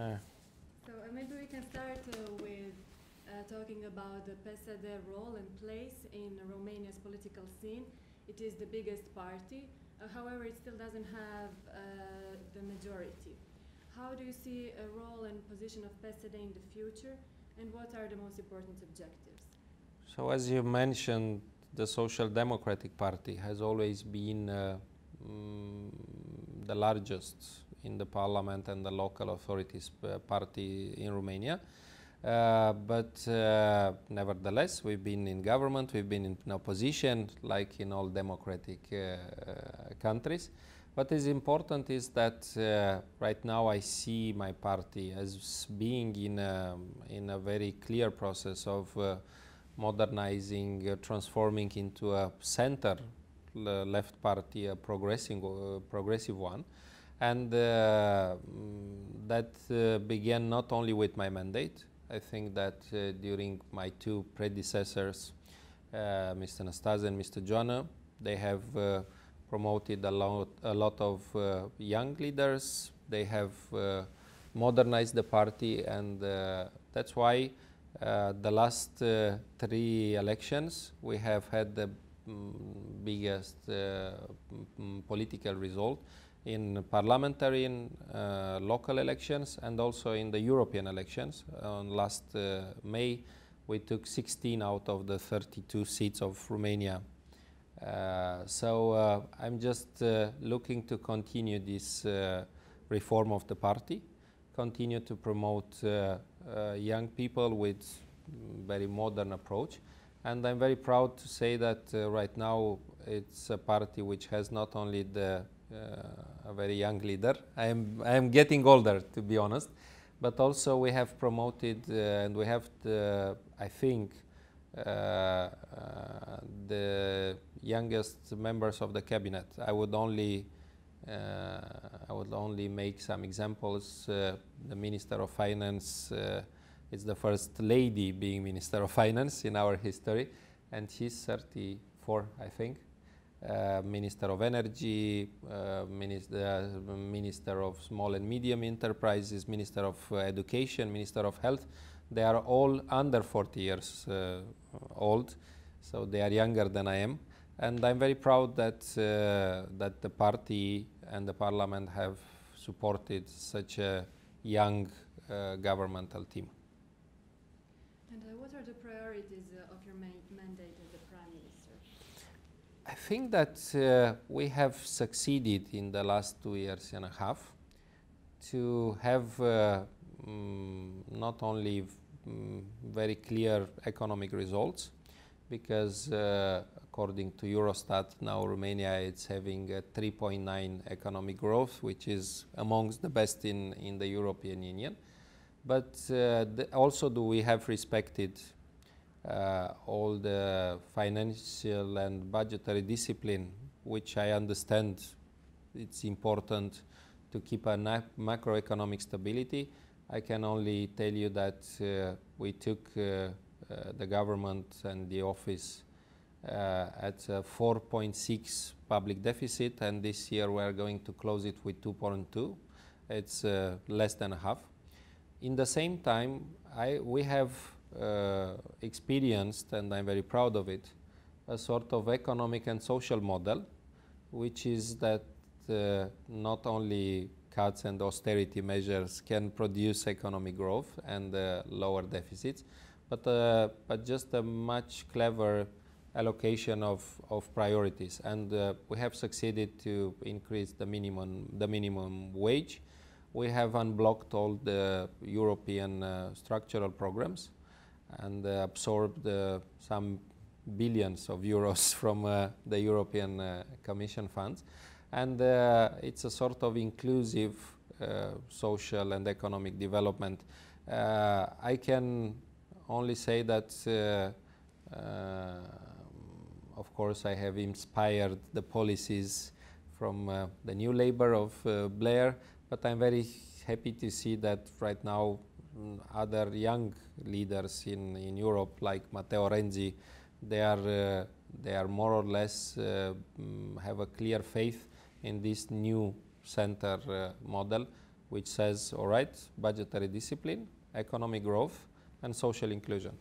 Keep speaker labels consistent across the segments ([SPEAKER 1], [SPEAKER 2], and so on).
[SPEAKER 1] So maybe we can start with talking about the PSD role and place in Romania's political scene. It is the biggest party, however it still doesn't have the majority. How do you see a role and position of PSD in the future, and what are the most important objectives?
[SPEAKER 2] So as you mentioned, the Social Democratic Party has always been the largest in the parliament and the local authorities party in Romania. But nevertheless, we've been in government, we've been in opposition, like in all democratic countries. What is important is that right now I see my party as being in a very clear process of modernizing, transforming into a center left party, a progressive one. And that began not only with my mandate. I think that during my two predecessors, Mr. Năstase and Mr. Joană, they have promoted a lot of young leaders. They have modernized the party, and that's why the last three elections we have had the biggest political result in parliamentary and local elections, and also in the European elections. On last May, we took 16 out of the 32 seats of Romania. So I'm just looking to continue this reform of the party, continue to promote young people with very modern approach. And I'm very proud to say that right now it's a party which has not only a very young leader. I am getting older, to be honest, but also we have promoted and we have I think the youngest members of the cabinet. I would only make some examples. The Minister of Finance is the first lady being Minister of Finance in our history, and she's 34, I think. Minister of Energy, Minister of Small and Medium Enterprises, Minister of Education, Minister of Health. They are all under 40 years old, so they are younger than I am. And I'm very proud that that the party and the parliament have supported such a young governmental team.
[SPEAKER 1] And what are the priorities of your mandate as the Prime Minister?
[SPEAKER 2] I think that we have succeeded in the last 2 years and a half to have not only very clear economic results, because according to Eurostat, now Romania is having a 3.9 economic growth, which is amongst the best in the European Union. But also we have respected all the financial and budgetary discipline, which I understand it's important to keep a macroeconomic stability. I can only tell you that we took the government and the office at a 4.6 public deficit, and this year we are going to close it with 2.2. It's less than half. In the same time, we have experienced, and I'm very proud of it, a sort of economic and social model, which is that not only cuts and austerity measures can produce economic growth and lower deficits, but just a much clever allocation of priorities. And we have succeeded to increase the minimum wage. We have unblocked all the European structural programs and absorbed some billions of euros from the European Commission funds. And it's a sort of inclusive social and economic development. I can only say that, of course, I have inspired the policies from the New Labour of Blair, but I'm very happy to see that right now other young leaders in Europe, like Matteo Renzi, they are more or less have a clear faith in this new center model, which says, all right, budgetary discipline, economic growth, and social inclusion.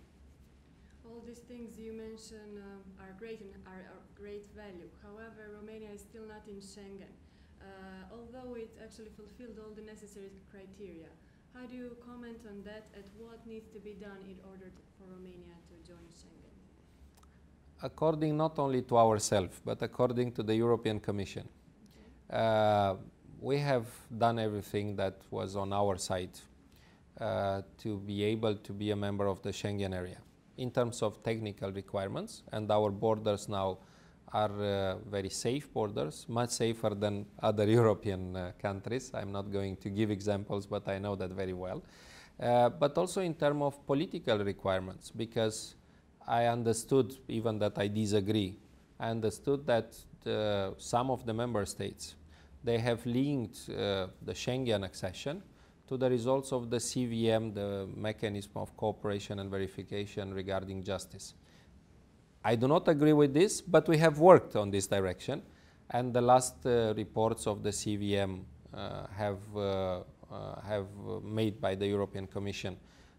[SPEAKER 1] All these things you mentioned are great and are great value. However, Romania is still not in Schengen, although it actually fulfilled all the necessary criteria. How do you comment on that, and what needs to be done in order for Romania to join Schengen?
[SPEAKER 2] According not only to ourselves, but according to the European Commission. Okay. We have done everything that was on our side to be able to be a member of the Schengen area in terms of technical requirements, and our borders now are very safe borders, much safer than other European countries. I'm not going to give examples, but I know that very well. But also in terms of political requirements, because I understood, even that I disagree, I understood that some of the member states, they have linked the Schengen accession to the results of the CVM, the mechanism of cooperation and verification regarding justice. I do not agree with this, but we have worked on this direction, and the last reports of the CVM have made by the European Commission.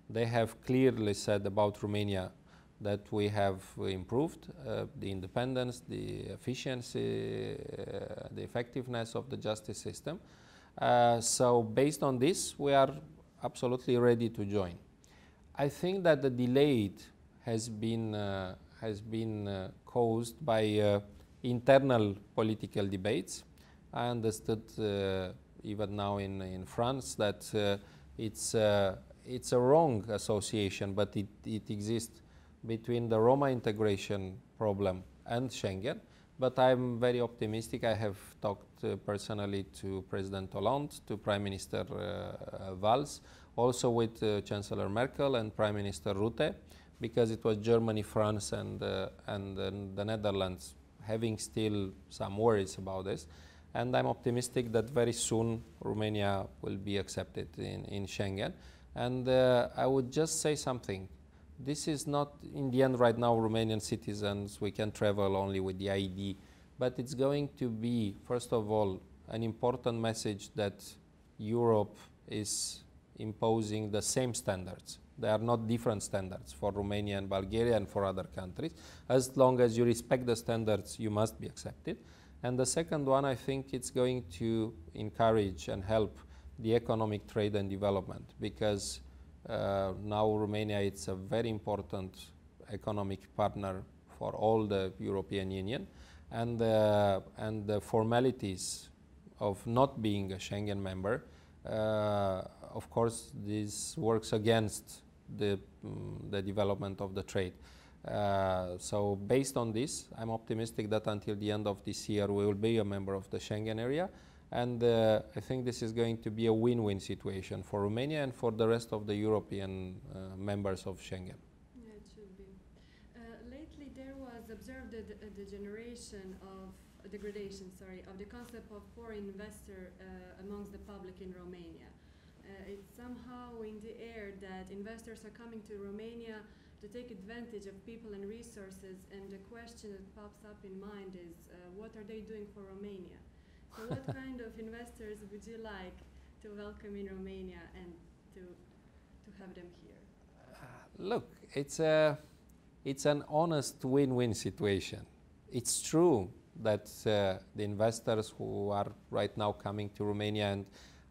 [SPEAKER 2] They have clearly said about Romania that we have improved the independence, the efficiency, the effectiveness of the justice system. So based on this, we are absolutely ready to join. I think that the delay has been caused by internal political debates. I understood even now in France that it's a wrong association, but it exists between the Roma integration problem and Schengen. But I'm very optimistic. I have talked personally to President Hollande, to Prime Minister Valls, also with Chancellor Merkel and Prime Minister Rutte, because it was Germany, France, and the Netherlands having still some worries about this. And I'm optimistic that very soon Romania will be accepted in Schengen. And I would just say something. This is not, in the end right now, Romanian citizens, we can travel only with the ID, but it's going to be, first of all, an important message that Europe is imposing the same standards. There are not different standards for Romania and Bulgaria and for other countries. As long as you respect the standards, you must be accepted. And the second one, I think it's going to encourage and help the economic trade and development, because now Romania is a very important economic partner for all the European Union, and the formalities of not being a Schengen member, of course, this works against the development of the trade. So based on this, I'm optimistic that until the end of this year we will be a member of the Schengen area. And I think this is going to be a win-win situation for Romania and for the rest of the European members of Schengen.
[SPEAKER 1] Yeah, it should be. Lately there was observed a degradation of the concept of foreign investor amongst the public in Romania. It's somehow in the air that investors are coming to Romania to take advantage of people and resources, and the question that pops up in mind is, what are they doing for Romania? So what kind of investors would you like to welcome in Romania and to have them here?
[SPEAKER 2] Look, it's an honest win-win situation. It's true that the investors who are right now coming to Romania, and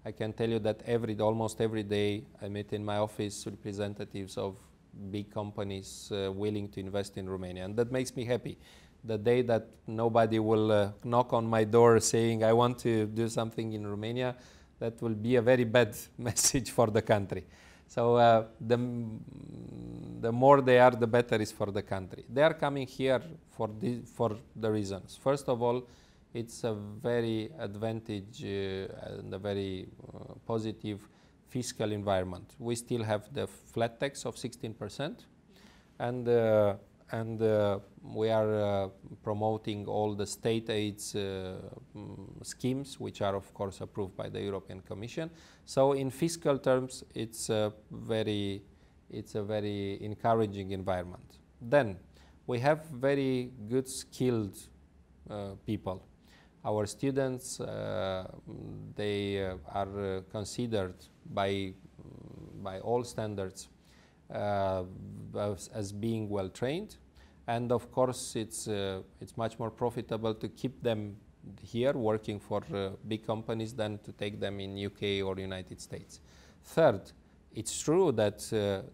[SPEAKER 2] I can tell you that almost every day I meet in my office representatives of big companies willing to invest in Romania, and that makes me happy. The day that nobody will knock on my door saying, I want to do something in Romania, that will be a very bad message for the country. So the more they are, the better is for the country. They are coming here for the reasons. First of all, it's a very advantage and a very positive fiscal environment. We still have the flat tax of 16%, and we are promoting all the state aids schemes, which are of course approved by the European Commission. So in fiscal terms, it's a very encouraging environment. Then we have very good skilled people. Our students, they are considered by all standards as being well trained, and of course it's much more profitable to keep them here working for big companies than to take them in UK or United States. Third, it's true that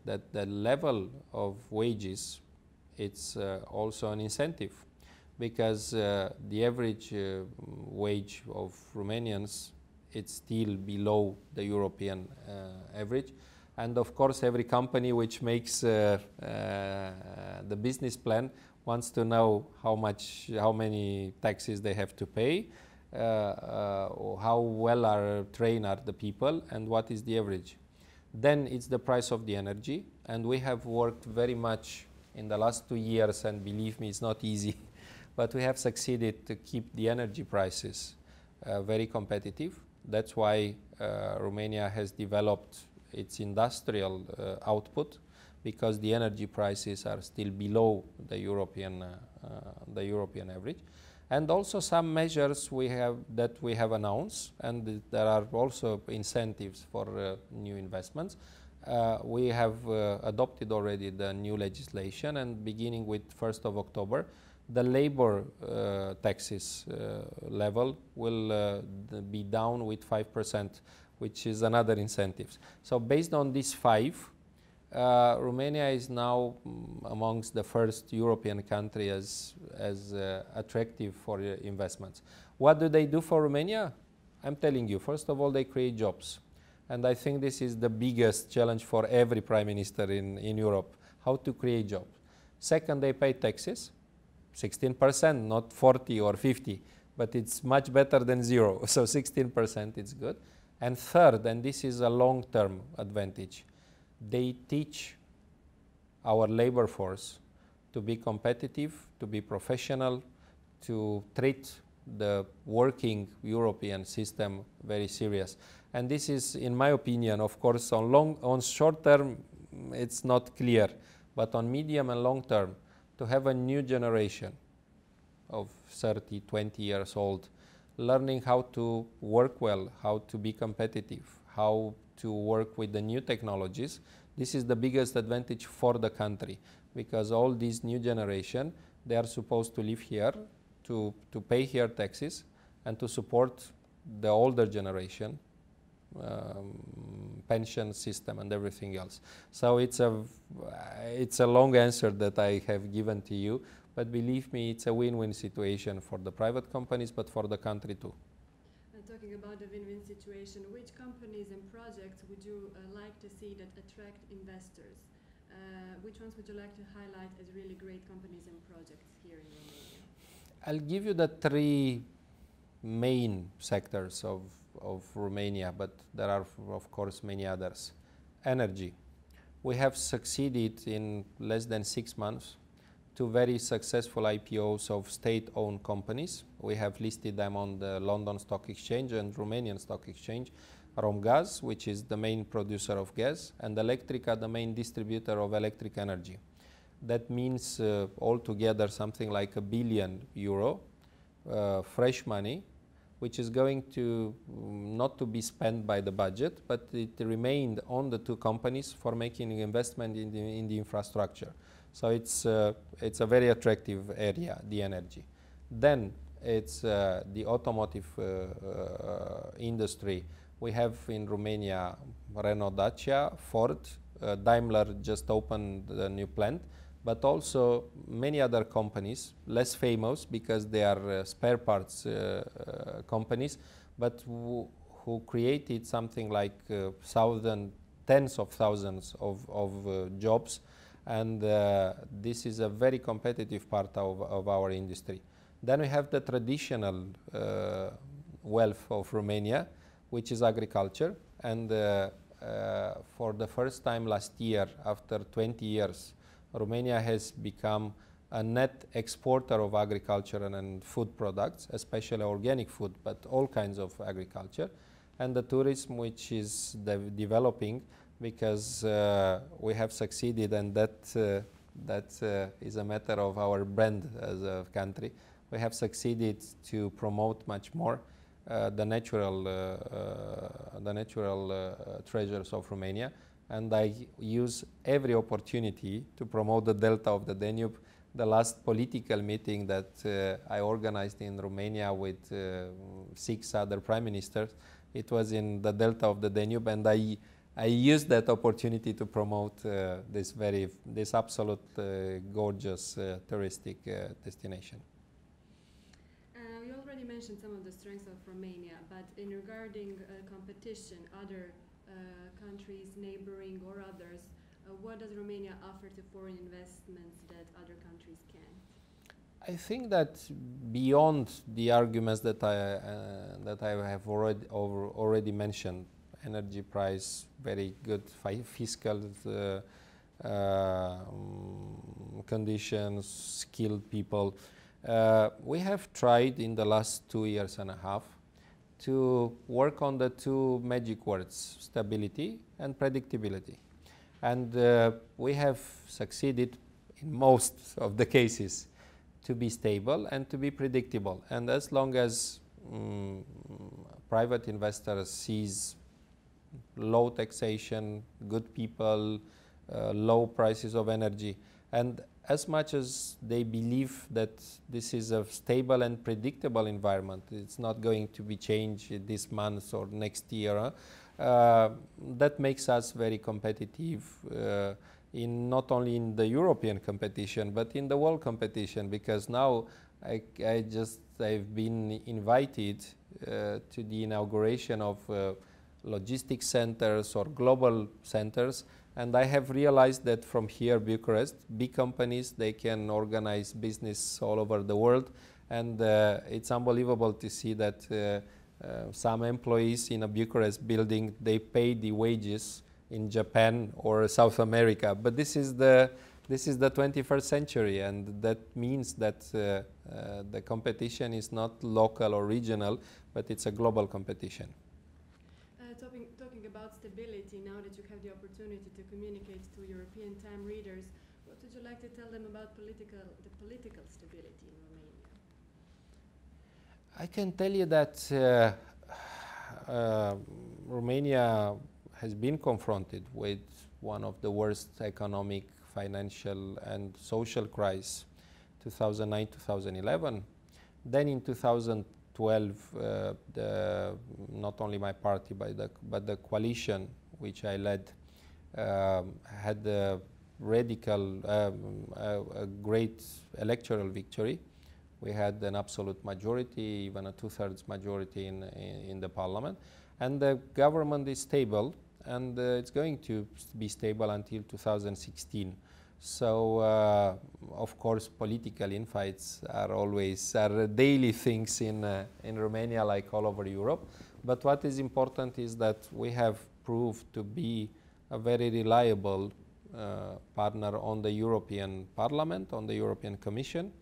[SPEAKER 2] that the level of wages, it's also an incentive, because the average wage of Romanians, it's still below the European average. And of course, every company which makes the business plan wants to know how many taxes they have to pay, how well are trained are the people, and what is the average. Then it's the price of the energy, and we have worked very much in the last 2 years, and believe me, it's not easy, but we have succeeded to keep the energy prices very competitive. That's why Romania has developed its industrial output, because the energy prices are still below the European average. And also some measures we have announced, and there are also incentives for new investments. We have adopted already the new legislation, and beginning with 1st of October, the labor taxes level will be down with 5%, which is another incentive. So based on these 5, Romania is now amongst the first European country as attractive for investments. What do they do for Romania? I'm telling you, first of all, they create jobs. And I think this is the biggest challenge for every prime minister in Europe, how to create jobs. Second, they pay taxes, 16%, not 40 or 50, but it's much better than 0. So 16%, it's good. And third, and this is a long-term advantage, they teach our labor force to be competitive, to be professional, to treat the working European system very serious. And this is, in my opinion, of course, on short term, it's not clear, but on medium and long term, to have a new generation of 30, 20 years old, learning how to work well, how to be competitive, how to work with the new technologies. This is the biggest advantage for the country, because all this new generation, they are supposed to live here, to pay here taxes, and to support the older generation, pension system and everything else. So it's a long answer that I have given to you, but believe me, it's a win-win situation for the private companies, but for the country too.
[SPEAKER 1] Talking about the win-win situation, which companies and projects would you like to see that attract investors? Which ones would you like to highlight as really great companies and projects here in Romania?
[SPEAKER 2] I'll give you the 3 main sectors of Romania, but there are, of course, many others. Energy. We have succeeded in less than 6 months 2 very successful IPOs of state-owned companies. We have listed them on the London Stock Exchange and Romanian Stock Exchange. Romgaz, which is the main producer of gas, and Electrica, the main distributor of electric energy. That means altogether something like €1 billion fresh money, which is going to not to be spent by the budget, but it remained on the 2 companies for making investment in the infrastructure. So it's a very attractive area, the energy. Then it's the automotive industry. We have in Romania Renault Dacia, Ford, Daimler just opened a new plant, but also many other companies, less famous because they are spare parts companies, but who created something like tens of thousands of jobs. And this is a very competitive part of our industry. Then we have the traditional wealth of Romania, which is agriculture. And for the first time last year, after 20 years, Romania has become a net exporter of agriculture and food products, especially organic food, but all kinds of agriculture. And the tourism, which is developing, because we have succeeded, and that is a matter of our brand as a country. we have succeeded to promote much more the natural treasures of Romania, and I use every opportunity to promote the delta of the Danube. The last political meeting that I organized in Romania with 6 other prime ministers, it was in the delta of the Danube, and I used that opportunity to promote this absolute gorgeous touristic destination.
[SPEAKER 1] You already mentioned some of the strengths of Romania, but in regarding competition, other countries, neighboring or others, what does Romania offer to foreign investments that other countries can't?
[SPEAKER 2] I think that beyond the arguments that I have already mentioned, energy price, very good fiscal conditions, skilled people. We have tried in the last 2 years and a half to work on the 2 magic words, stability and predictability. And we have succeeded in most of the cases to be stable and to be predictable. And as long as private investors sees low taxation, good people, low prices of energy, and as much as they believe that this is a stable and predictable environment, it's not going to be changed this month or next year, that makes us very competitive in not only in the European competition but in the world competition, because now I've been invited to the inauguration of logistics centers or global centers, and I have realized that from here, Bucharest, big companies, they can organize business all over the world, and it's unbelievable to see that some employees in a Bucharest building, they pay the wages in Japan or South America. But this is the 21st century, and that means that the competition is not local or regional, but it's a global competition.
[SPEAKER 1] Talking about stability, now that you have the opportunity to communicate to European time readers, what would you like to tell them about the political stability in Romania?
[SPEAKER 2] I can tell you that Romania has been confronted with one of the worst economic, financial and social crises, 2009-2011. Then in 2012, not only my party but the coalition which I led had a great electoral victory. We had an absolute majority, even a 2/3 majority in the parliament, and the government is stable, and it's going to be stable until 2016. So, of course, political infights are daily things in Romania, like all over Europe. But what is important is that we have proved to be a very reliable partner on the European Parliament, on the European Commission.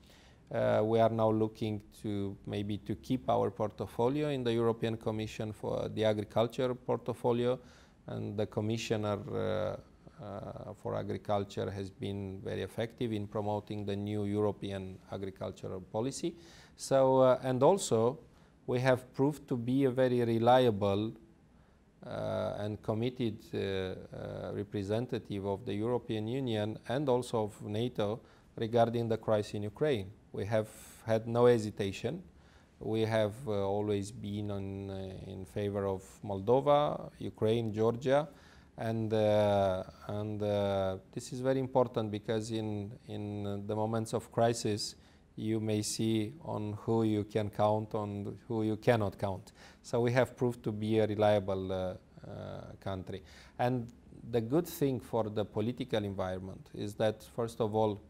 [SPEAKER 2] We are now looking to maybe to keep our portfolio in the European Commission for the agriculture portfolio, and the Commissioner for Agriculture has been very effective in promoting the new European agricultural policy. So, and also we have proved to be a very reliable and committed representative of the European Union and also of NATO regarding the crisis in Ukraine. We have had no hesitation. We have always been in favor of Moldova, Ukraine, Georgia, and this is very important because in the moments of crisis, you may see on who you can count, on who you cannot count. So we have proved to be a reliable country. And the good thing for the political environment is that, first of all,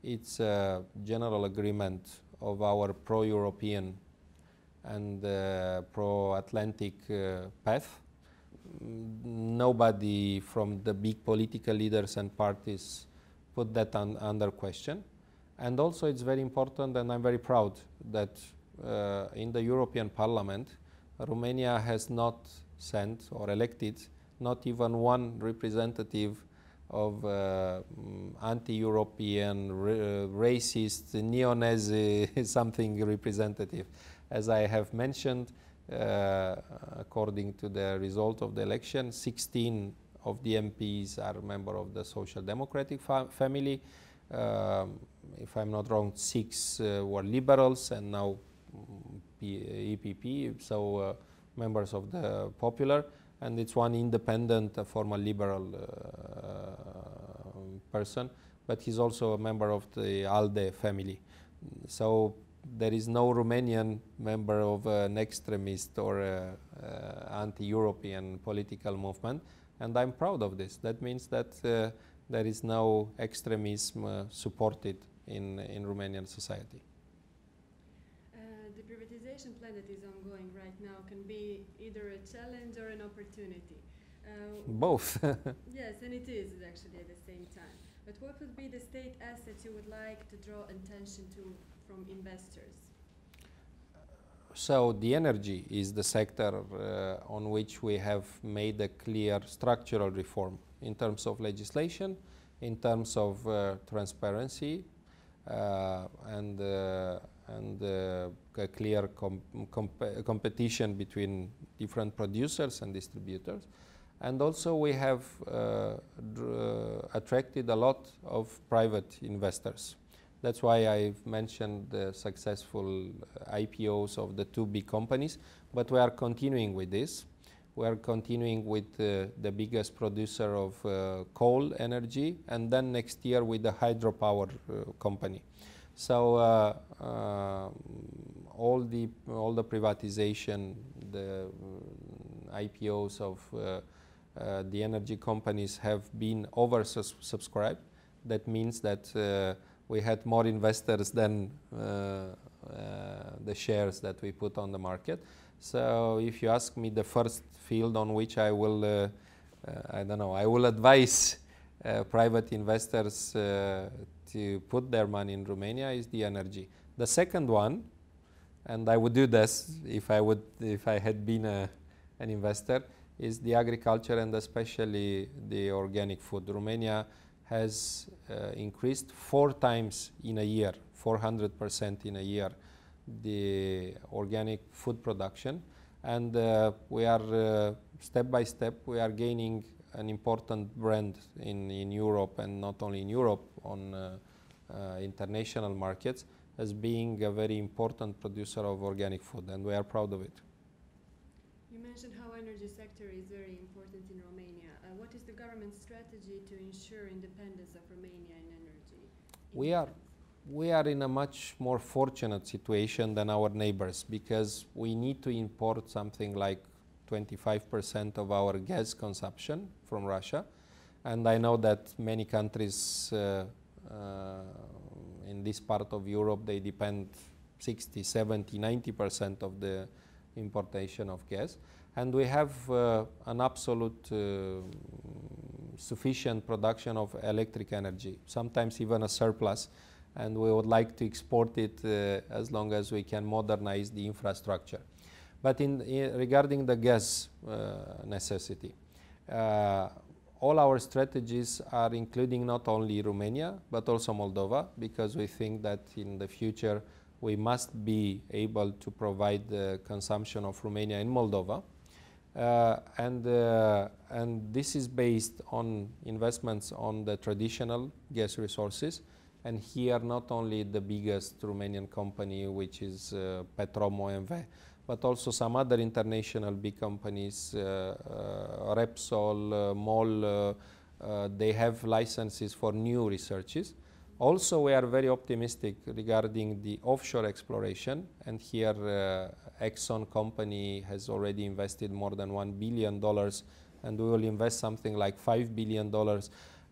[SPEAKER 2] it's a general agreement of our pro-European and pro-Atlantic path. Nobody from the big political leaders and parties put that under question. And also it's very important, and I'm very proud that in the European Parliament, Romania has not sent or elected not even one representative anti-European, racist, neo-Nazi something representative. As I have mentioned, according to the result of the election, 16 of the MPs are members of the Social Democratic family. If I'm not wrong, 6 were liberals, and now EPP, so members of the Popular, and it's one independent, former liberal person, but he's also a member of the ALDE family. So there is no Romanian member of an extremist or anti-European political movement, and I'm proud of this. That means that there is no extremism supported in Romanian society.
[SPEAKER 1] The privatization plan that is ongoing right now can be either a challenge or an opportunity.
[SPEAKER 2] Both.
[SPEAKER 1] Yes, and it is actually at the same time. But what would be the state assets you would like to draw attention to from investors?
[SPEAKER 2] So the energy is the sector on which we have made a clear structural reform in terms of legislation, in terms of transparency, and a clear competition between different producers and distributors. And also we have attracted a lot of private investors. That's why I've mentioned the successful IPOs of the 2 big companies, but we are continuing with this. We are continuing with the biggest producer of coal energy, and then next year with the hydropower company. So all the privatization, the IPOs of the energy companies have been oversubscribed. That means that we had more investors than the shares that we put on the market. So if you ask me, the first field on which I will, I will advise private investors to put their money in Romania is the energy. The second one, and I would do this if I had been an investor, is the agriculture and especially the organic food. Romania has increased 4 times in a year, 400% in a year, the organic food production, and we are step by step we are gaining an important brand in Europe, and not only in Europe, on international markets, as being a very important producer of organic food, and we are proud of it.
[SPEAKER 1] You mentioned how energy sector is very important in Romania. What is the government's strategy to ensure independence of Romania in energy?
[SPEAKER 2] We are in a much more fortunate situation than our neighbors, because we need to import something like 25% of our gas consumption from Russia, and I know that many countries in this part of Europe, they depend 60, 70, 90% of the importation of gas, and we have an absolute sufficient production of electric energy, sometimes even a surplus, and we would like to export it as long as we can modernize the infrastructure. But regarding the gas necessity, all our strategies are including not only Romania but also Moldova, because we think that in the future we must be able to provide the consumption of Romania in Moldova. And this is based on investments on the traditional gas resources. And here not only the biggest Romanian company, which is Petrom OMV, but also some other international big companies, Repsol, MOL, they have licenses for new researches. Also, we are very optimistic regarding the offshore exploration, and here Exxon company has already invested more than $1 billion, and we will invest something like $5 billion.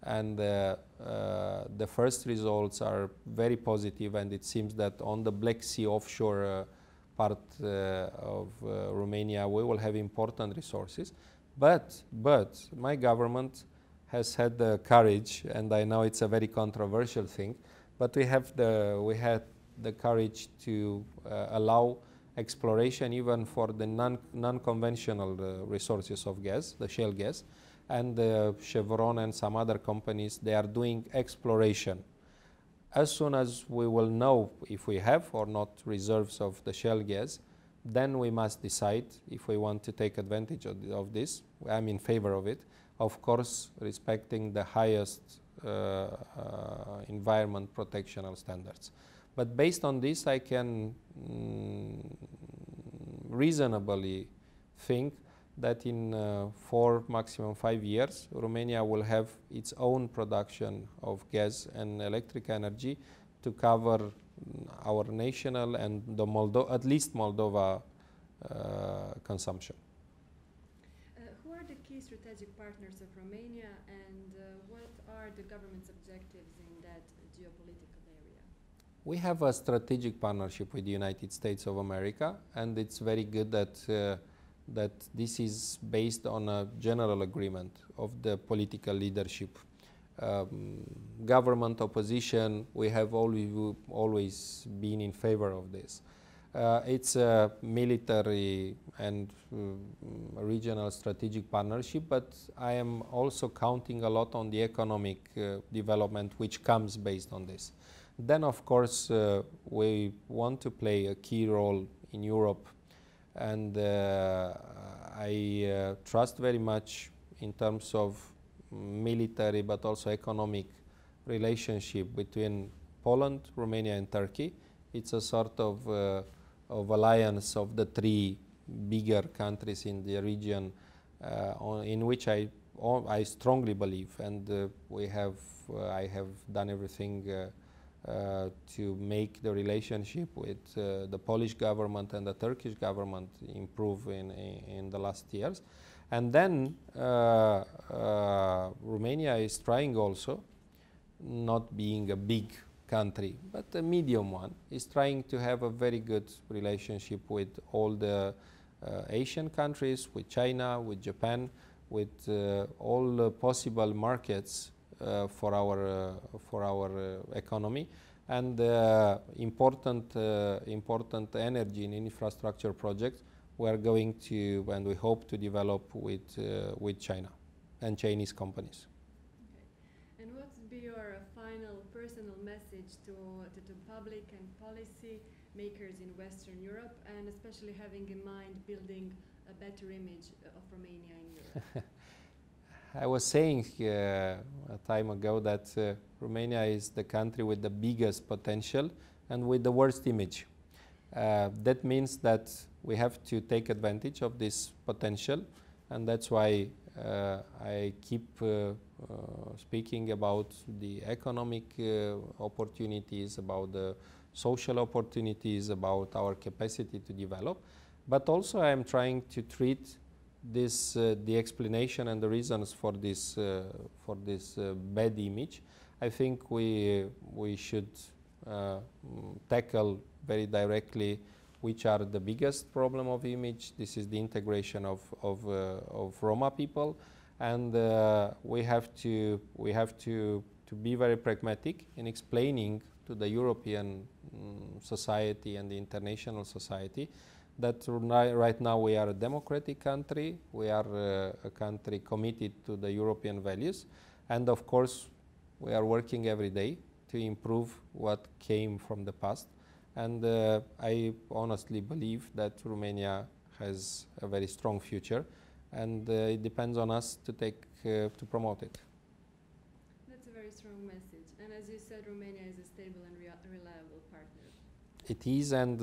[SPEAKER 2] And the first results are very positive, and it seems that on the Black Sea offshore part of Romania we will have important resources. But my government has had the courage, and I know it's a very controversial thing, but we had the courage to allow exploration even for the non-conventional resources of gas, the shale gas. and Chevron and some other companies, they are doing exploration. As soon as we will know if we have or not reserves of the shale gas, then we must decide if we want to take advantage of this. I'm in favor of it, of course, respecting the highest environment protectional standards. But based on this, I can reasonably think that in 4, maximum 5 years, Romania will have its own production of gas and electric energy to cover our national and the at least Moldova consumption.
[SPEAKER 1] Who are the key strategic partners of Romania, and what are the government's objectives in that geopolitical area?
[SPEAKER 2] We have a strategic partnership with the United States of America, and it's very good that this is based on a general agreement of the political leadership. Government opposition, we have always been in favor of this. It's a military and regional strategic partnership, but I am also counting a lot on the economic development which comes based on this. Then, of course, we want to play a key role in Europe, and I trust very much in terms of military but also economic relationship between Poland, Romania and Turkey. It's a sort of alliance of the 3 bigger countries in the region in which I strongly believe, and I have done everything to make the relationship with the Polish government and the Turkish government improve in the last years. And then Romania is trying also, not being a big country, but a medium one, is trying to have a very good relationship with all the Asian countries, with China, with Japan, with all the possible markets for our economy, and important energy and infrastructure projects we are going to, and we hope to develop with China and Chinese companies.
[SPEAKER 1] Okay. And what would be your final personal message to the public and policy makers in Western Europe, and especially having in mind building a better image of Romania in Europe?
[SPEAKER 2] I was saying a time ago that Romania is the country with the biggest potential and with the worst image. That means that we have to take advantage of this potential, and that's why I keep speaking about the economic opportunities, about the social opportunities, about our capacity to develop, but also I am trying to treat this the explanation and the reasons for this bad image. I think we should tackle very directly which are the biggest problem of image. This is the integration of Roma people, and we have to be very pragmatic in explaining to the European society and the international society that right now we are a democratic country, we are a country committed to the European values, and of course we are working every day to improve what came from the past. And I honestly believe that Romania has a very strong future, and it depends on us to promote it.
[SPEAKER 1] That's a very strong message. And as you said, Romania is a stable and reliable partner.
[SPEAKER 2] It is, and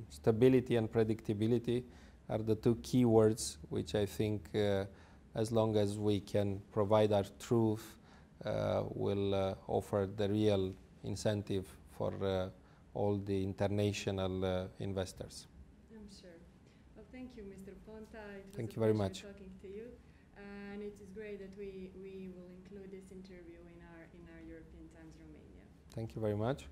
[SPEAKER 2] stability and predictability are the 2 key words which I think, as long as we can provide our truth, will offer the real incentive for all the international investors.
[SPEAKER 1] I'm sure. Well, thank you, Mr. Ponta.
[SPEAKER 2] Thank you very much.
[SPEAKER 1] Talking to you, and it is great that we will include this interview in our European Times Romania.
[SPEAKER 2] Thank you very much.